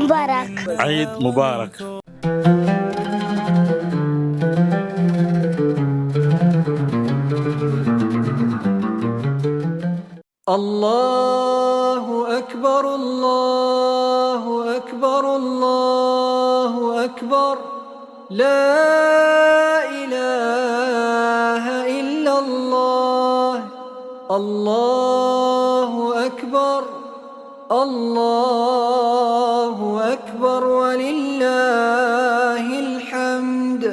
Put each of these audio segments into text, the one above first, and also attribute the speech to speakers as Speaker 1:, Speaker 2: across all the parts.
Speaker 1: Mubarak.
Speaker 2: Eid Mubarak.
Speaker 3: Allahu Ekber, Allahu Ekber, Allahu Ekber. La ilahe illallah. Allahu Ekber, Allahu Ekber ve lillahil hamd.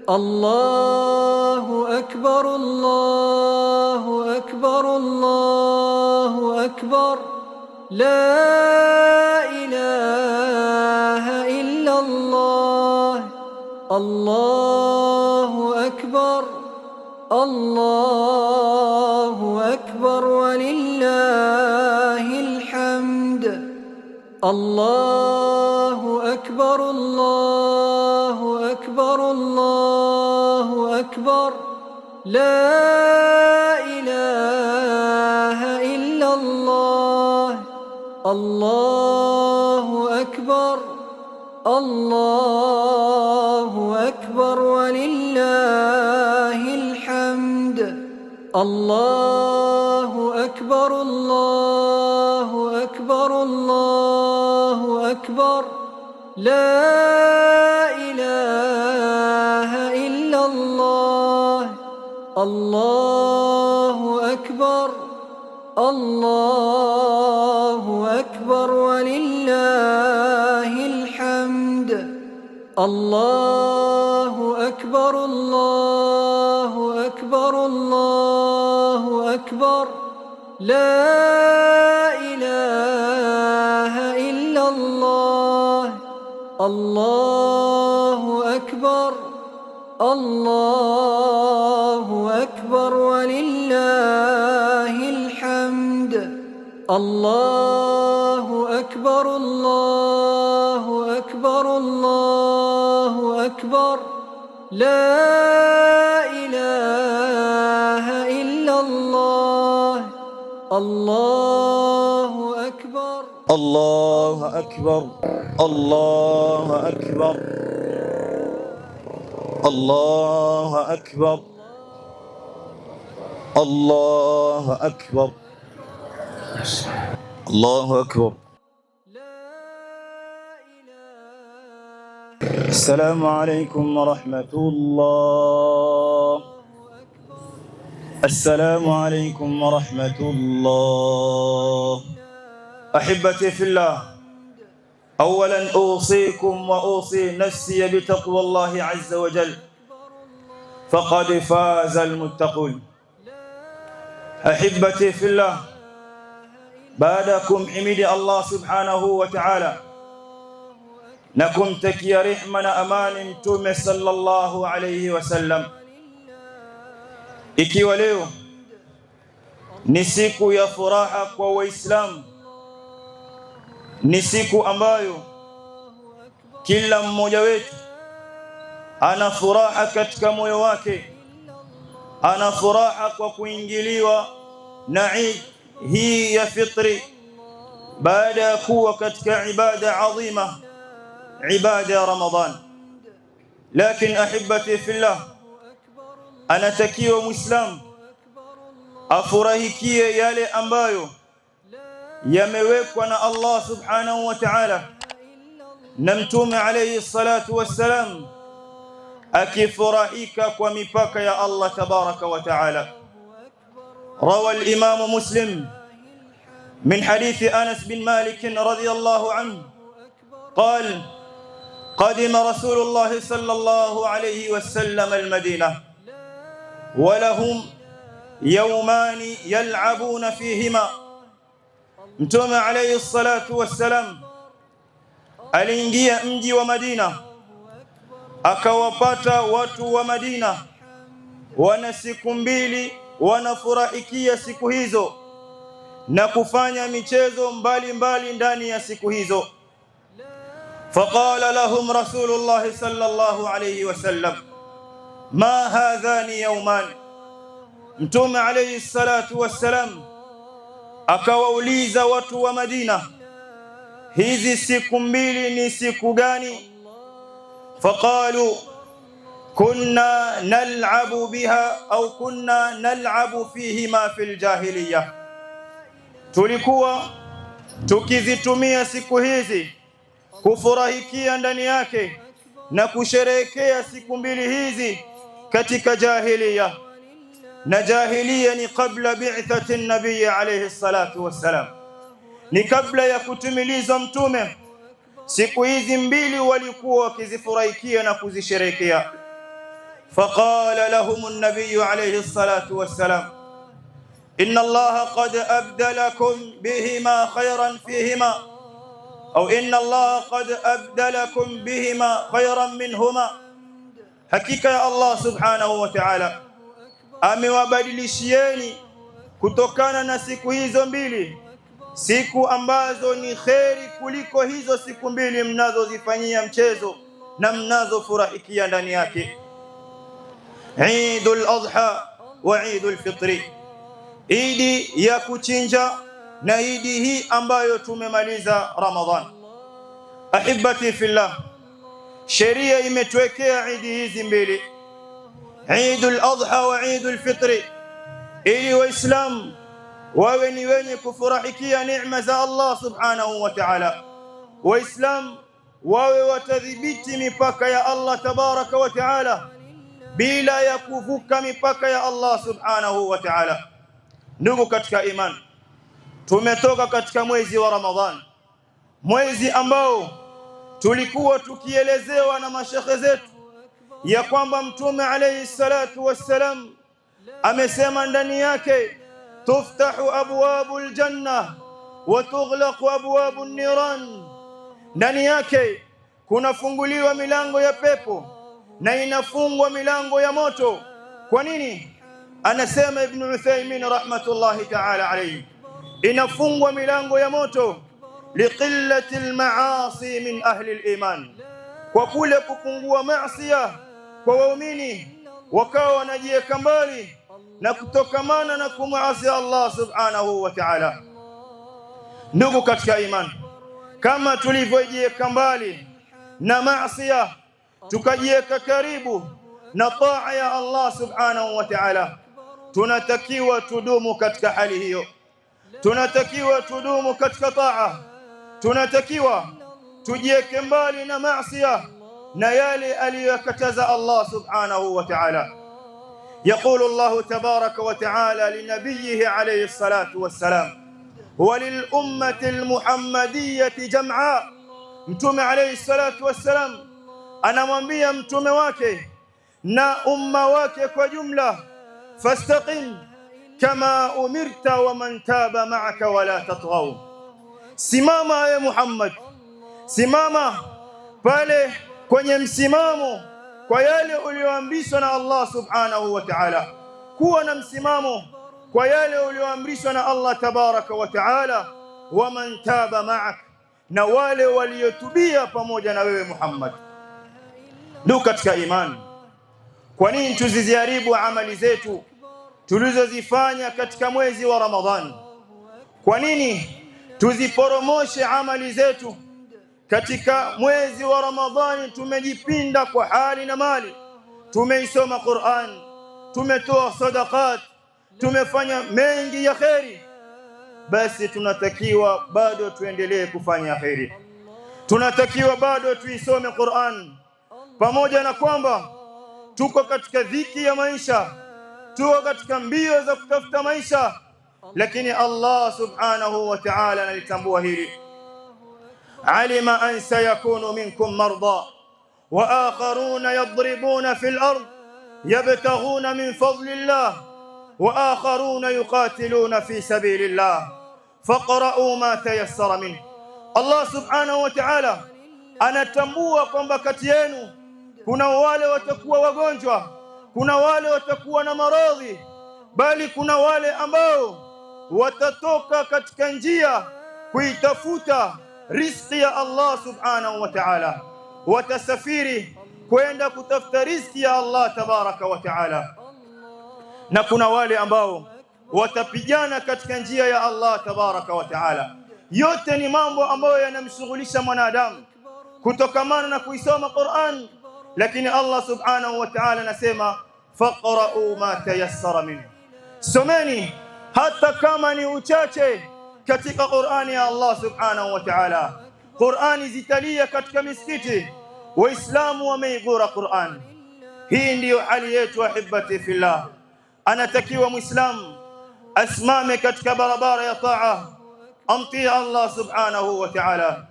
Speaker 3: Allahu Ekber, Allahu Ekber, Allahu Ekber. La ilahe illallah. Allahu Ekber, Allahu Ekber ve lillahil hamd. Allahu Ekber, Allahu Ekber, Allahu Ekber. La ilahe illallah. Allahu Ekber, Allahu Ekber ve lillahil hamd. Allahu Ekber, Allahu Ekber, Allahu Ekber. La ilahe illallah. Allahu Ekber, Allahu Ekber ve lillahil hamd. Allahu Ekber, Allahu Ekber, Allahu Ekber. La ilahe illallah. Allahu Ekber, Allahu Ekber ve lillahil hamd. Allahu Ekber, Allahu Ekber, Allahu Ekber. La ilahe illallah. Allahu Ekber.
Speaker 4: Allahu Ekber, Allahu Ekber, Allahu Ekber, Allahu Ekber, Allahu Ekber. Esselamu Aleyküm ve Rahmetullah. Esselamu Aleyküm ve Rahmetullah. أحبتي في الله، أولا أوصيكم وأوصي نفسي بتقوى الله عز وجل، فقد فاز المتقون. أحبتي في الله، بعدكم حمد الله سبحانه وتعالى، نكم تكي رحمنا أمان متوم صلى الله عليه وسلم. Ikiwa leo ni siku ya furaha kwa Waislamu, ni siku ambayo kila mmoja wetu ana furaha katika moyo wake, ana furaha kwa kuingiliwa na Eid hii ya fitri, baada ya kuwa katika ibada adhima, ibada ya Ramadhan. Lakini ahibati fillah, anatakiwa Muislamu afurahikie yale ambayo yamewekwa na Allah subhanahu wa ta'ala na Mtume alayhi salatu wassalam, akifurahika kwa mipaka ya Allah tabaraka wa ta'ala. Rawa al-Imam Muslim min hadithi Anas bin Malik radiyallahu anhu قال قدم رسول الله صلى الله عليه وسلم المدينة ولهم يومان يلعبون فيهما. Mtume alayhi salatu wassalam aliingia mji wa Madina, akawapata watu wa Madina wana siku mbili wanafurahikia siku hizo na kufanya michezo mbalimbali ndani ya siku hizo. Faqala lahum Rasulullah sallallahu alayhi wasallam, ma hadhani yawman. Mtume alayhi salatu wassalam akawauliza watu wa Madina, hizi siku mbili ni siku gani? Faqalu kunna nal'abu biha au kunna nal'abu fihima fil jahiliya, tulikuwa tukizitumia siku hizi kufurahikia ndani yake na kusherehekea siku mbili hizi katika jahiliya. Na jahiliya ni kabla bi'thati an-nabiy alayhi salatu wassalam, ni kabla ya kutumilizwa mtume. Siku hizi mbili walikuwa wakizifurahikia na kuzisherehekea. Faqala lahum an-nabiy alayhi salatu wassalam inna allaha qad abdalakum bihima khayran fihima au inna allaha qad abdalakum bihima khayran minhuma, hakika ya Allah subhanahu wa ta'ala amewabadilishieni kutokana na siku hizo mbili siku ambazo ni kheri kuliko hizo siku mbili mnazozifanyia mchezo na mnazofurahikia ndani yake. Eidul Adha wa Eidul Fitri, idi ya kuchinja na idi hii ambayo tumemaliza Ramadhan. Ahibati fillah, sheria imetuwekea idi hizi mbili, Eidul Adha wa Eidul Fitri, ili Waislamu wawe ni wenye kufurahikia neema za Allah subhanahu wa ta'ala. Waislamu wawe watadhibiti mipaka ya Allah tabaraka wa ta'ala bila ya kuvuka mipaka ya Allah subhanahu wa ta'ala. Ndugu katika iman, tumetoka katika mwezi wa Ramadhan, mwezi ambao tulikuwa tukielezewa na mashekhe zetu ya kwamba Mtume alayhi salatu wassalam amesema ndani yake tuftahu abwabul janna wa tughlaqu abwabun niran, ndani yake kunafunguliwa milango ya pepo na inafungwa milango ya moto. Kwa nini? Anasema Ibn Uthaymin rahmatullahi ta'ala alayhi, inafungwa milango ya moto liqillati almaasi min ahli aliman, kwa kule kupungua maasiya kwa waumini, wakawa wanajiweka mbali na kutokamana na kumasi Allah subhanahu wa ta'ala. Ndugu katika iman, kama tulivyojiweka mbali na maasiya tukajiweka karibu na taa ya Allah subhanahu wa ta'ala, tunatakiwa tudumu katika hali hiyo, tunatakiwa tudumu katika taa, tunatakiwa tujiweke mbali na maasiya na yale aliyokataza Allah subhanahu wa ta'ala. يقول الله تبارك وتعالى لنبيه عليه الصلاة والسلام وللأمة المحمدية جمعاء، Mtume عليه الصلاة والسلام anamwambia mtume wake na umma wake kwa jumla, fastaqim kama umirta wa man taba ma'aka wala tatghaw, simama ya Muhammad, simama pale kwenye msimamo kwa yale ulioamrishwa na Allah subhanahu wa ta'ala. Kuwa na msimamo kwa yale ulioamrishwa na Allah tabaraka wa ta'ala, wa man taba ma'ak, na wale waliotubia pamoja na wewe Muhammad. Ndugu katika imani, kwa nini tuziharibu amali zetu tulizozifanya katika mwezi wa Ramadhani? Kwa nini tuziporomoshe amali zetu katika mwezi wa Ramadhani? Tumejipinda kwa hali na mali, tumeisoma Qur'an, tumetoa sadaqat, tumefanya mengi ya kheri, basi tunatakiwa bado tuendelee kufanya kheri, tunatakiwa bado tuisome Qur'an, pamoja na kwamba tuko katika dhiki ya maisha, tuko katika mbio za kutafuta maisha, lakini Allah subhanahu wa ta'ala analitambua hili. علم أن سيكون منكم مرضى وآخرون يضربون في الأرض يبتغون من فضل الله وآخرون يقاتلون في سبيل الله فاقرؤوا ما تيسر منه. Allah subhanahu wa ta'ala anatambua kwamba kati yenu kuna wale watakuwa wagonjwa, kuna wale watakuwa na maradhi, bali kuna wale ambao watatoka katika njia kuitafuta riziki ya Allah subhanahu wa ta'ala, watasafiri kwenda kutafuta riziki ya Allah tabaraka wa ta'ala, na kuna wale ambao watapigana katika njia ya Allah tabaraka wa ta'ala. yote ni mambo ambayo yanamshughulisha mwanadamu kutokamana na kuisoma Qur'an. Lakini Allah subhanahu wa ta'ala anasema faqra'u ma tayassara minhu, someni hata kama ni uchache katika Qur'ani ya Allah subhanahu wa ta'ala. Qur'ani zitalia katika misikiti, waislamu wameigura Qur'an. Hii ndiyo hali yetu ahibati fillah. Anatakiwa muislamu asimame katika barabara ya taa, amtii Allah subhanahu wa ta'ala.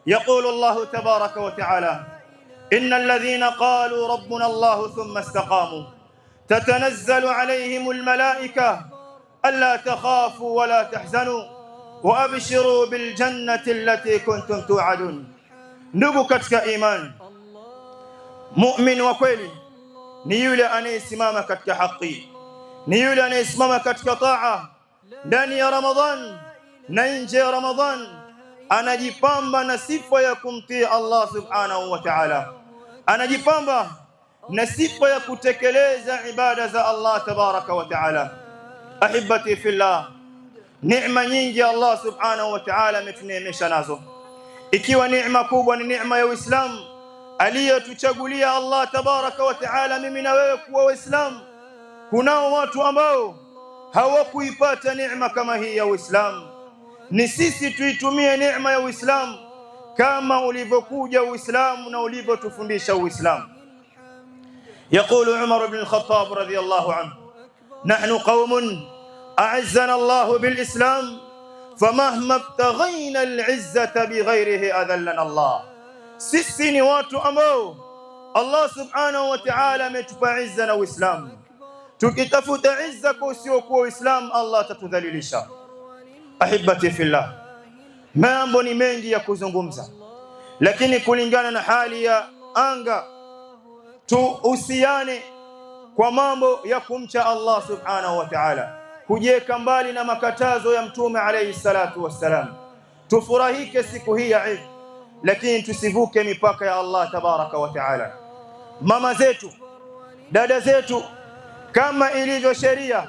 Speaker 4: يقول الله تبارك وتعالى إن الذين قالوا ربنا الله ثم استقاموا تتنزل عليهم الملائكة ألا تخافوا ولا تحزنوا وأبشروا بالجنة التي كنتم توعدون. ndugu katika imani, mu'min wa kweli ni yule anayesimama katika haki, ni yule anayesimama katika taa ndani ya Ramadhan na nje ya Ramadhan, anajipamba na sifa ya kumtii Allah subhanahu wa ta'ala, anajipamba na sifa ya kutekeleza ibada za Allah tabaraka wa ta'ala. Ahibati fillah, neema nyingi Allah subhanahu wa ta'ala ametuneemesha nazo, ikiwa neema kubwa ni neema ya Uislamu aliyotuchagulia Allah tabaraka wa ta'ala mimi na wewe kuwa Waislamu. Kunao watu ambao hawakuipata neema kama hii ya Uislamu. Ni sisi tuitumie neema ya Uislamu kama ulivyokuja Uislamu na ulivyotufundisha Uislamu. يقول عمر بن الخطاب رضي الله عنه نحن قوم أعزنا الله بالإسلام فمهما ابتغينا العزة بغيره أذلنا الله. sisi ni watu ambao Allah subhanahu wa ta'ala ametupa izza na Uislamu. Tukitafuta izza kwa usiokuwa Uislamu, Allah atatudhalilisha. Ahibati fillah, mambo ni mengi ya kuzungumza, lakini kulingana na hali ya anga tuhusiane kwa mambo ya kumcha Allah subhanahu wa ta'ala, kujiweka mbali na makatazo ya Mtume alayhi salatu wassalam. Tufurahike siku hii ya Eid, lakini tusivuke mipaka ya Allah tabaraka wa ta'ala. Mama zetu, dada zetu, kama ilivyo sheria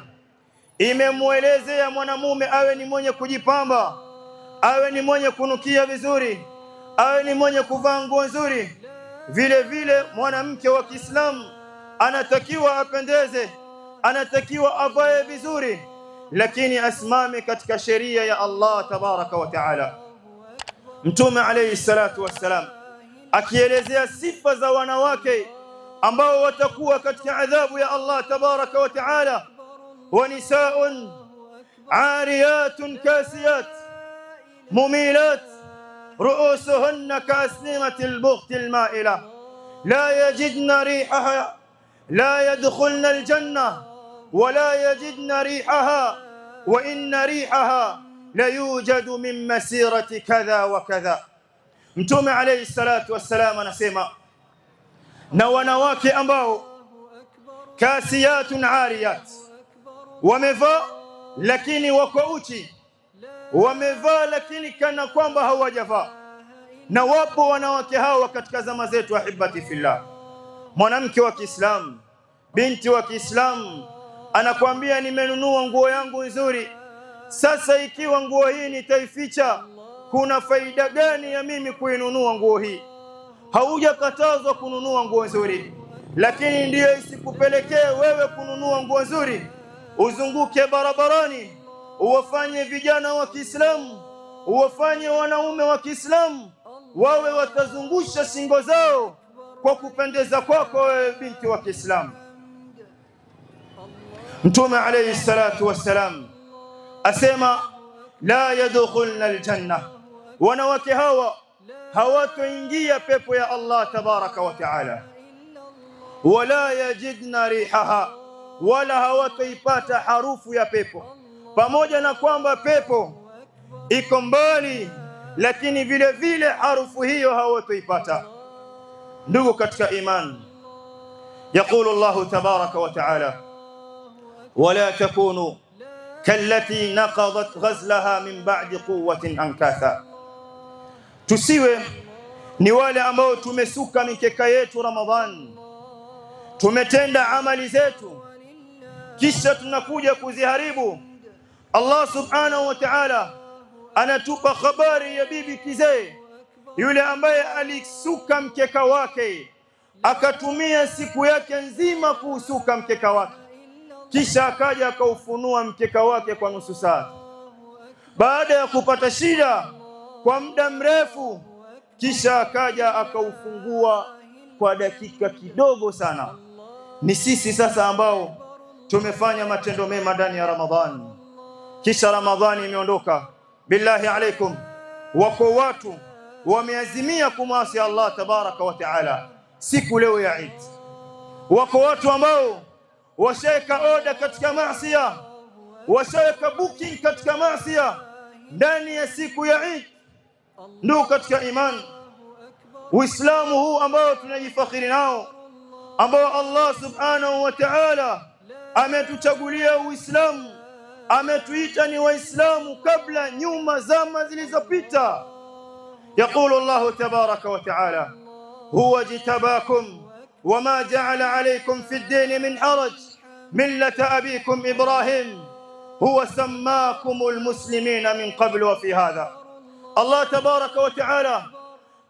Speaker 4: imemwelezea mwanamume awe ni mwenye kujipamba, awe ni mwenye kunukia vizuri, awe ni mwenye kuvaa nguo nzuri, vile vile mwanamke wa Kiislamu anatakiwa apendeze, anatakiwa avae vizuri, lakini asimame katika sheria ya Allah tabaraka wa ta'ala. Mtume alayhi salatu wassalam akielezea sifa za wanawake ambao watakuwa katika adhabu ya Allah tabaraka wa ta'ala: wa nisaa'un 'ariyatun kasiyat mumilat ru'usuhunna ka'asnimatil bughtil ma'ila la yajidna rihaha la yadkhulna aljanna wa la yajidna rihaha wa inna rihaha la yujadu min masirati kadha wa kadha. Mtume alayhi salatu wassalam anasema, na wanawake ambao kasiyatun ariyat, wamevaa lakini wako uchi, wamevaa lakini kana kwamba hawajavaa. Na wapo wanawake hawa katika zama zetu. Ahibati fillah, mwanamke wa Kiislamu, binti wa Kiislamu anakuambia nimenunua nguo yangu nzuri, sasa ikiwa nguo hii nitaificha, kuna faida gani ya mimi kuinunua nguo hii? Haujakatazwa kununua nguo nzuri, lakini ndiyo isikupelekee wewe kununua nguo nzuri uzunguke barabarani, uwafanye vijana wa Kiislamu, uwafanye wanaume wa Kiislamu wawe watazungusha shingo zao kwa kupendeza kwako wewe binti wa Kiislamu. Mtume alayhi salatu wassalam asema la yadkhulna aljanna, wanawake hawa hawatoingia pepo ya Allah tabaraka wa ta'ala. Wala yajidna rihaha, wala hawatoipata harufu ya pepo. Pamoja na kwamba pepo iko mbali, lakini vile vile harufu hiyo hawatoipata. Ndugu katika imani, يقول الله تبارك وتعالى ولا تكونوا كالتي نقضت غزلها من بعد قوة أنكاثا. Tusiwe ni wale ambao tumesuka mikeka yetu Ramadhan, tumetenda amali zetu kisha tunakuja kuziharibu. Allah subhanahu wa ta'ala anatupa habari ya bibi kizee yule ambaye alisuka mkeka wake, akatumia siku yake nzima kuusuka mkeka wake, kisha akaja akaufunua mkeka wake kwa nusu saa. Baada ya kupata shida kwa muda mrefu, kisha akaja akaufungua kwa dakika kidogo sana. Ni sisi sasa ambao tumefanya matendo mema ndani ya Ramadhani, kisha Ramadhani imeondoka. Billahi alaikum, wako watu wameazimia kumwasi Allah tabaraka wa taala siku leo ya Eid. Wako watu ambao washaweka oda katika maasiya, washaweka booking katika maasiya ndani ya siku ya Eid. Ndugu katika imani, Uislamu huu ambao tunajifakhiri nao, ambao Allah subhanahu wa ta'ala ametuchagulia Uislamu, ametuita ni Waislamu kabla nyuma zama zilizopita. Yaqulu Allah tabaraka wa ta'ala, huwa jitabakum wama ja'ala alaykum fi ad-din min haraj millata abikum Ibrahim huwa sammakumul muslimina min qabl wa fi hadha. Allah tabaraka wa ta'ala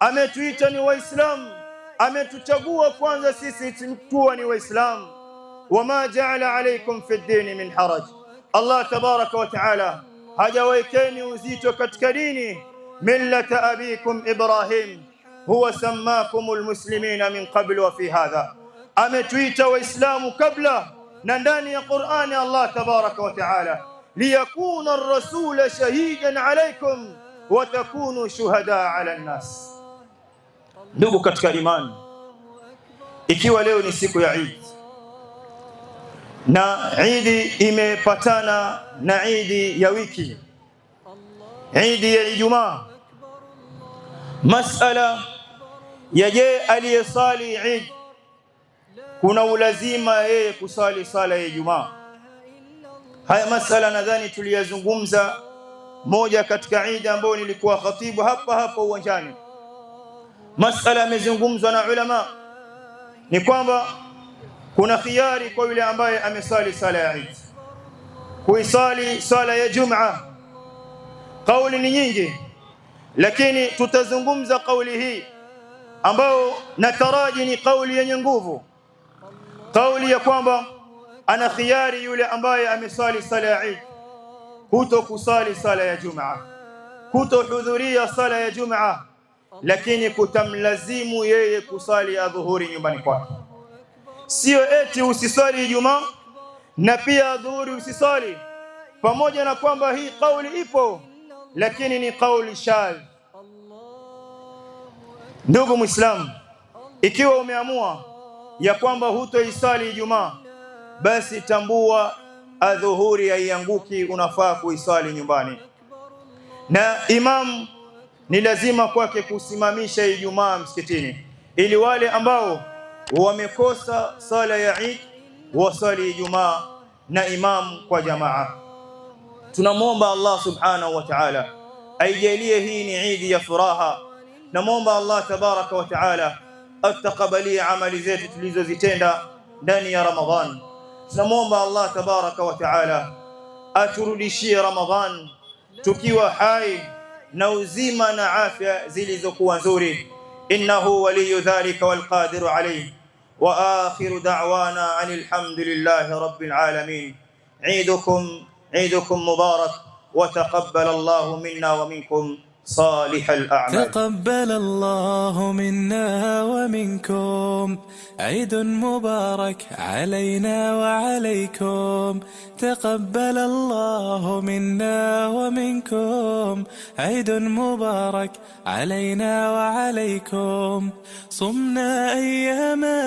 Speaker 4: ametuita ni Waislamu, ametuchagua kwanza sisi tuwe ni Waislamu. Wama ja'ala alaykum fi ad-din min haraj, Allah tabaraka wa ta'ala hajawaekeni uzito katika dini. Millata abikum Ibrahim huwa sammakumul muslimina min qabl wa fi hadha, ametuita Waislamu kabla na ndani ya Qur'ani. Allah tabaraka wa ta'ala, liyakuna ar-rasul shahidan alaykum wa takunu shuhada ala an-nas. Ndugu katika imani, ikiwa leo ni siku ya Eid na Eid imepatana na Eid ya wiki, Eid ya Ijumaa, masala ya je, aliyesali Eid kuna ulazima yeye kusali sala ya Ijumaa? Haya masala nadhani tuliyazungumza moja katika Eid ambayo nilikuwa khatibu hapa uwanjani. Masala yamezungumzwa na ulama, ni kwamba kuna khiari kwa yule ambaye amesali sala ya Eid kuisali sala ya Jumaa. Kauli ni nyingi, lakini tutazungumza kauli hii ambao nataraji ni kauli yenye nguvu, kauli ya kwamba ana khiari yule ambaye amesali sala ya Eid kuto kusali sala ya Jumaa, kutohudhuria sala ya Jumaa, lakini kutamlazimu yeye kusali adhuhuri nyumbani kwake. Sio eti usisali Ijumaa na pia adhuhuri usisali, pamoja na kwamba hii kauli ipo, lakini ni kauli shadh. Ndugu Muislamu, ikiwa umeamua ya kwamba hutoisali Ijumaa, basi tambua adhuhuri haianguki, unafaa kuisali nyumbani, na imam ni lazima kwake kusimamisha Ijumaa msikitini, ili wale ambao wamekosa sala ya Eid wasali Ijumaa na imam kwa jamaa. Tunamwomba Allah subhanahu wa ta'ala aijalie hii ni Eid ya furaha. Namwomba Allah tabaraka wa ta'ala atakabalie amali zetu tulizozitenda ndani ya Ramadhan. Tunamwomba Allah tabaraka wa ta'ala aturudishie Ramadhan tukiwa hai na uzima na afya zilizokuwa nzuri. Innahu waliyu dhalika wal qadiru alayhi. Wa akhiru da'wana anil hamdulillahi rabbil alamin. Eidukum mubarak wa taqabbal Allahu minna wa minkum صالح الأعمال.
Speaker 1: تقبل الله منا ومنكم عيد مبارك علينا وعليكم. تقبل الله منا ومنكم عيد مبارك علينا وعليكم. صمنا أياما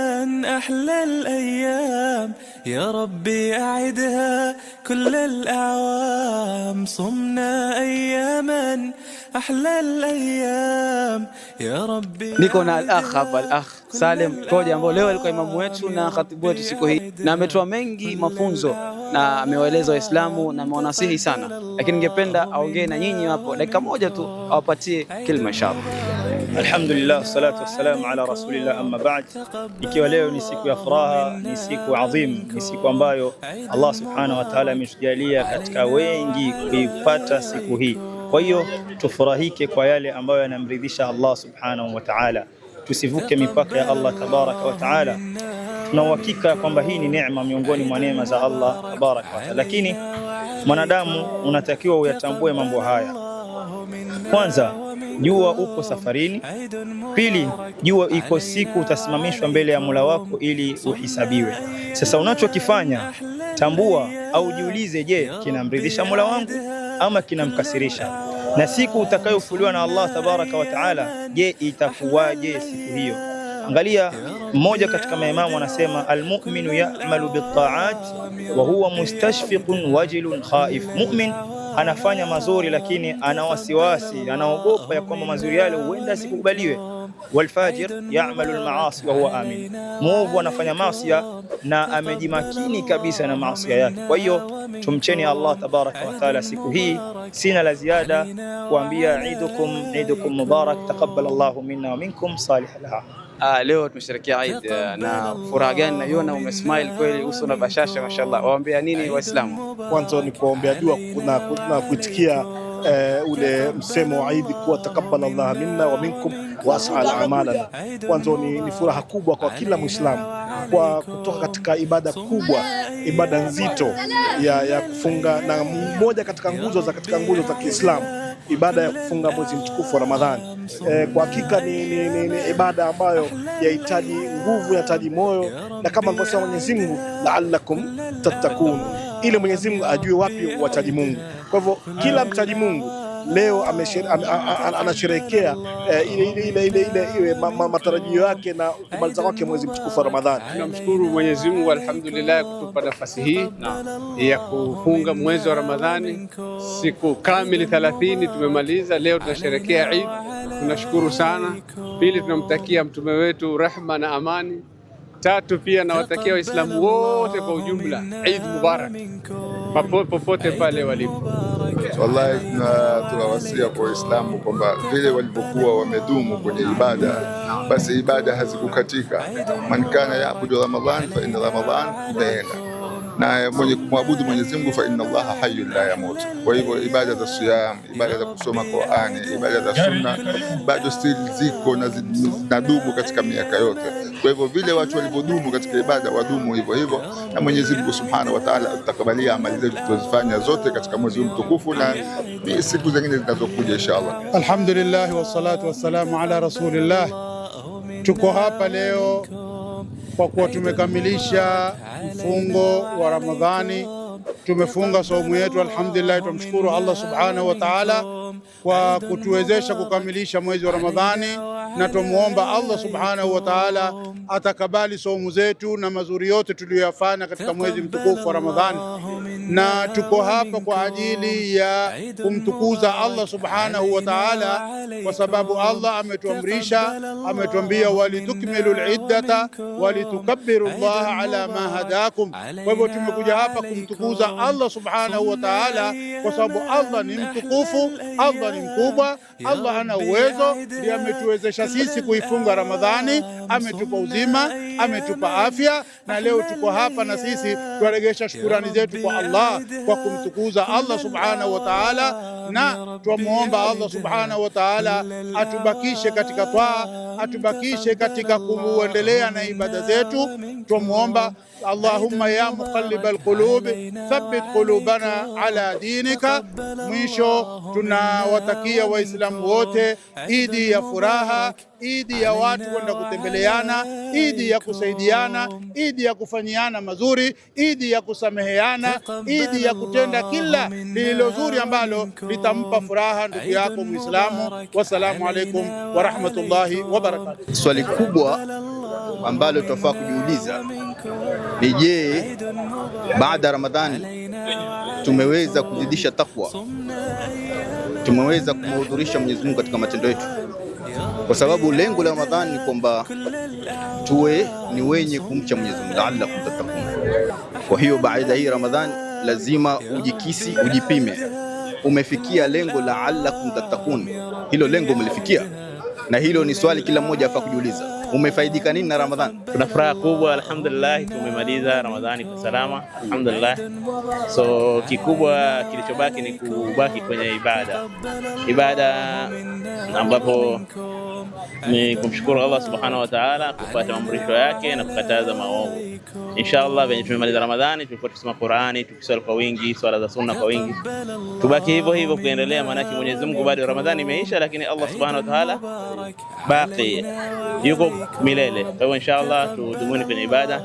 Speaker 1: أحلى الأيام يا ربي أعدها كل الأعوام. صمنا أياما أحلى الأيام يا ربي.
Speaker 2: Niko na al-akh hapa, al-akh Salim Koji ambao leo alikuwa imamu wetu na khatibu wetu siku hii, na ametoa mengi mafunzo na amewaeleza Waislamu na amewanasihi sana, lakini ningependa aongee na nyinyi hapo dakika moja tu, awapatie kilima inshallah.
Speaker 5: Alhamdulillah, salatu wassalamu ala rasulillah, amma ba'd. Ikiwa leo ni siku ya furaha, ni siku adhim, ni siku ambayo Allah subhanahu wa ta'ala ametujalia katika wengi kuipata siku hii. Kwa hiyo tufurahike kwa yale ambayo yanamridhisha Allah subhanahu wa ta'ala, tusivuke mipaka ya Allah tabaraka wa ta'ala. Tuna uhakika kwamba hii ni neema miongoni mwa neema za Allah tabaraka wa ta'ala, lakini mwanadamu unatakiwa uyatambue mambo haya. Kwanza, jua uko safarini. Pili, jua iko siku utasimamishwa mbele ya Mola wako ili uhisabiwe. Sasa unachokifanya, tambua au jiulize, je, kinamridhisha Mola wangu ama kinamkasirisha? Na siku utakayofuliwa na Allah tabaraka wa ta'ala, je, itakuwaje siku hiyo? Angalia, mmoja katika maimamu anasema, almu'minu ya'malu bitta'at wa huwa mustashfiqun wajilun khaif. Mu'min anafanya mazuri lakini ana wasiwasi, anaogopa ya kwamba mazuri yale huenda sikubaliwe. Walfajir ya'malu almaasi wa huwa amin. Muovu anafanya maasi na amejimakini kabisa na maasi yake. Kwa hiyo tumcheni Allah tabaraka wa taala siku hii. Sina la ziada kuambia Eidukum mubarak, taqabbal Allahu minna wa minkum salihal a'mal.
Speaker 2: Leo tumesherehekea Eid na furaha gani naiona, umesmile kweli, uso na bashasha mashallah. Waambia nini Waislamu?
Speaker 6: Kwanza ni kuombea dua na kuitikia ule msemo wa Eid kuwa takabbala Allah minna wa minkum wa as'al a'malana. Kwanza ni furaha kubwa kwa kila Muislamu kwa kutoka katika ibada kubwa, ibada nzito ya kufunga, na moja katika nguzo za Kiislamu, ibada ya kufunga mwezi mtukufu wa Ramadhani. Kwa hakika ni ibada ambayo yahitaji nguvu, yahitaji moyo, na kama alivyosema Mwenyezi Mungu, la'allakum tattaqun, ili Mwenyezi Mungu ajue wapi wachaji Mungu. Kwa hivyo kila mchaji Mungu leo anasherehekea ile matarajio yake na kumaliza kwake mwezi mtukufu wa Ramadhani.
Speaker 7: Tunamshukuru Mwenyezi Mungu alhamdulillah kutupa nafasi hii ya kufunga mwezi wa Ramadhani, siku kamili 30 tumemaliza. Leo tunasherehekea Eid, tunashukuru sana. Pili, tunamtakia mtume wetu rehma na amani. Tatu, pia nawatakia Waislamu wote kwa ujumla Eid Mubarak popote pale walipo.
Speaker 8: Wallahi tunawasia kwa Waislamu kwamba vile walivyokuwa wamedumu kwenye ibada, basi ibada hazikukatika. Man kana yaabudu Ramadhan fa inna Ramadhan imeenda, na mwenye kumwabudu Mwenyezi Mungu fa inna Allaha hayyun la yamut. Kwa hivyo ibada za siyam, ibada za kusoma Qur'ani, ibada za sunna bado still ziko na zinadumu katika miaka yote. Kwa hivyo vile watu walivyodumu katika ibada wadumu hivyo hivyo, na Mwenyezi Mungu Subhanahu wa Ta'ala atakabalia amali zetu tulizofanya zote katika mwezi mtukufu na siku zingine zinazokuja inshallah.
Speaker 9: Alhamdulillah wassalatu wassalamu ala rasulillah. Tuko hapa leo kwa kuwa tumekamilisha mfungo wa Ramadhani, tumefunga saumu yetu alhamdulillah. Tumshukuru Allah subhanahu wa ta'ala kwa kutuwezesha kukamilisha mwezi wa Ramadhani, na tumuomba Allah subhanahu wa ta'ala atakabali saumu zetu na mazuri yote tuliyoyafanya katika mwezi mtukufu wa Ramadhani. Na tuko hapa kwa ajili ya kumtukuza Allah subhanahu wa ta'ala, kwa sababu Allah ametuambia walitukmilu al-iddata walitukabbiru Allah ala ma hadakum. Kwa hivyo tumekuja hapa kumtukuza Allah subhanahu wa ta'ala, kwa sababu Allah ni mtukufu, Allah ni mkubwa, Allah ana uwezo, ndiye ametuwezesha sisi kuifunga Ramadhani, ametupa uzima, ametupa afya, na leo tuko hapa na sisi tuwaregesha shukrani zetu kwa Allah kwa kumtukuza Allah subhanahu wa ta'ala, na tumuomba Allah subhanahu wa ta'ala atubakishe katika taa, atubakishe katika kuendelea na ibada zetu. Tumuomba Allahumma ya muqallibal qulub thabbit qulubana ala dinika. Mwisho tunawatakia Waislamu wote Idi ya furaha, Idi ya watu kwenda kutembeleana, Idi ya kusaidiana, Idi ya kufanyiana mazuri, Idi ya kusameheana, Idi ya kutenda kila lililo zuri ambalo litampa furaha ndugu yako Muislamu. Wassalamu alaikum wa rahmatullahi wa barakatuh.
Speaker 10: Swali kubwa ambalo tunafaa kujiuliza ni je, baada ya Ramadhani tumeweza kuzidisha takwa, tumeweza kumhudhurisha Mwenyezi Mungu katika matendo yetu? Kwa sababu lengo la Ramadhani ni kwamba tuwe ni wenye kumcha Mwenyezi Mungu, la'allakum tattaqun. Kwa hiyo baada hii Ramadhani lazima ujikisi, ujipime, umefikia lengo la'allakum tattaqun, hilo lengo umelifikia? Na hilo ni swali kila mmoja afaa kujiuliza. Umefaidika nini na Ramadhani?
Speaker 11: Tuna furaha kubwa, alhamdulillah, tumemaliza Ramadhani kwa salama, alhamdulillah. So kikubwa kilichobaki ni kubaki kwenye ibada ambapo ni kumshukuru Allah subhanahu wa ta'ala, kufuata amrisho yake na kukataza maovu. Inshallah venye tumemaliza Ramadhani tulikuwa tukisoma Qur'ani, tukiswali kwa wingi, swala za sunna kwa wingi. Tubaki hivyo hivyo kuendelea, maana Mwenyezi Mungu bado Ramadhani imeisha, lakini Allah subhanahu wa ta'ala baki yuko milele. Kwa hivyo inshallah tudumuni kwenye ibada.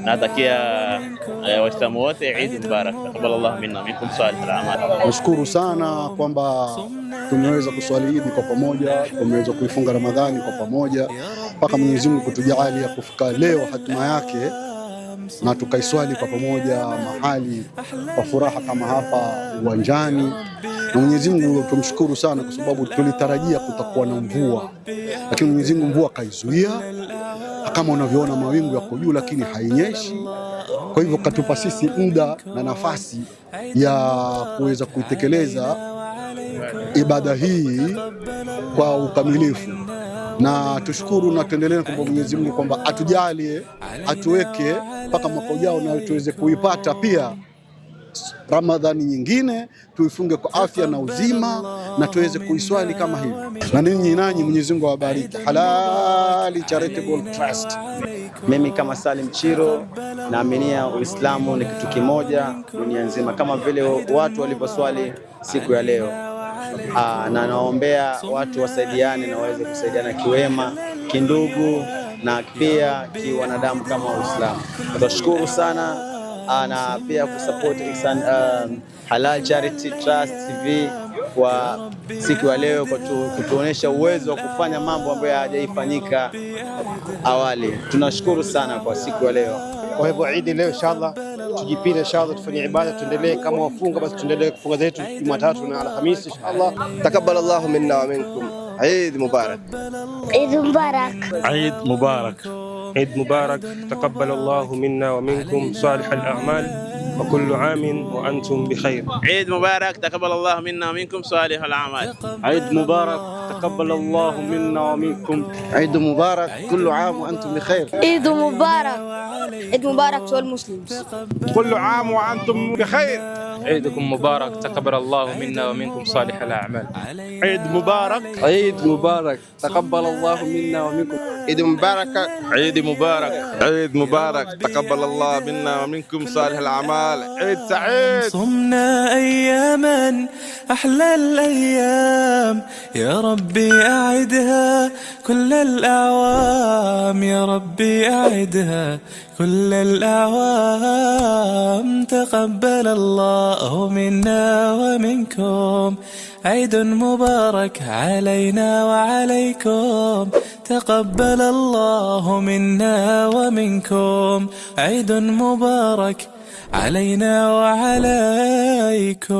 Speaker 11: Natakia Waislamu wote Eid Mubarak. Taqabbalallahu minna minkum salihal a'mal.
Speaker 9: Nashukuru sana kwamba tumeweza kuswali Eid kwa pamoja, tumeweza kuifunga Ramadhani kwa pamoja mpaka Mwenyezi Mungu kutujalia kufika leo hatima yake na tukaiswali kwa pamoja mahali kwa furaha kama hapa uwanjani. Na Mwenyezi Mungu tumshukuru sana kwa sababu tulitarajia kutakuwa na mvua, lakini Mwenyezi Mungu mvua kaizuia. Kama unavyoona mawingu yako juu lakini hainyeshi. Kwa hivyo katupa sisi muda na nafasi ya kuweza kuitekeleza ibada hii kwa ukamilifu. Na tushukuru na tuendelee kwa Mwenyezi Mungu kwamba atujalie, atuweke mpaka mwaka ujao na tuweze kuipata pia Ramadhani nyingine, tuifunge kwa afya na uzima na tuweze kuiswali kama hivi. Na ninyi nanyi Mwenyezi Mungu awabariki. Halali Charitable Trust.
Speaker 2: Mimi kama Salim Chiro naaminia Uislamu ni kitu kimoja dunia nzima, kama vile watu walivyoswali siku ya leo. Na naombea watu wasaidiane na waweze kusaidiana kiwema, kindugu na pia kiwanadamu kama Uislamu. Tunashukuru sana na pia kusupport Halal Charity Trust TV kwa siku ya leo, kwa kutuonesha uwezo wa kufanya mambo ambayo hayajaifanyika awali. Tunashukuru sana kwa siku ya leo.
Speaker 12: Kwa hivyo Eid leo inshallah tujipinde, inshallah tufanye ibada, tuendelee kama wafunga basi tuendelee kufunga zetu Jumatatu na Alhamisi inshallah. Takabbalallahu minna wa minkum. Eid Mubarak.
Speaker 13: Eid Mubarak.
Speaker 14: Eid Mubarak. Eid Mubarak. Takabbalallahu minna wa minkum salihal a'mal. وكل عام وأنتم بخير.
Speaker 11: عيد مبارك تقبل الله منا ومنكم صالح الأعمال.
Speaker 15: عيد مبارك تقبل الله منا ومنكم.
Speaker 12: عيد مبارك كل عام وأنتم بخير.
Speaker 13: عيد مبارك. عيد مبارك to all Muslims.
Speaker 14: كل عام وأنتم بخير.
Speaker 15: عيدكم مبارك تقبل الله منا ومنكم صالح الأعمال.
Speaker 14: عيد مبارك.
Speaker 15: عيد مبارك تقبل الله منا ومنكم.
Speaker 12: عيد مبارك.
Speaker 16: عيد مبارك. عيد مبارك تقبل الله منا ومنكم صالح الأعمال. عيد سعيد.
Speaker 1: صمنا أياما أحلى الأيام، يا ربي أعدها كل الأعوام، يا ربي أعدها كل الأعوام. تقبل الله منا ومنكم، عيد مبارك علينا وعليكم. تقبل الله منا ومنكم، عيد مبارك علينا وعليكم.